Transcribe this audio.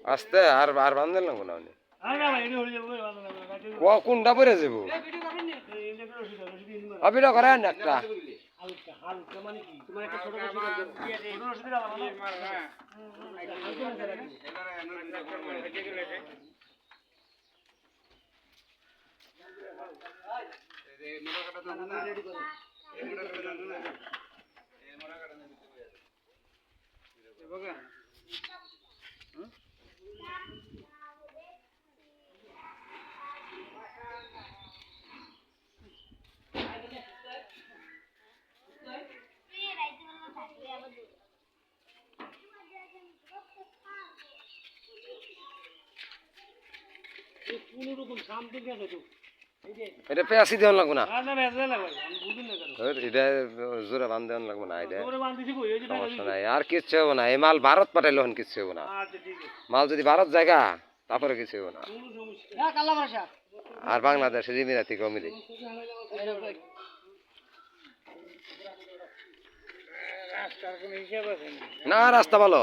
আস্তে আর আর বান্ধেন লাগবো না উনি কোনটা পরে যাব অভিনয় করেন একটা এটা পেঁয়াজি দেওয়ান লাগবো না এটা জোরে বান্ধ দেওয়ান লাগবো না এটা সমস্যা নাই আর কিচ্ছু হবো না এই মাল ভারত পাঠাইলে হন কিচ্ছু হবো না মাল যদি ভারত জায়গা তারপরে কিছু হবো না আর বাংলাদেশে জিমিরাতি কমিলি না রাস্তা ভালো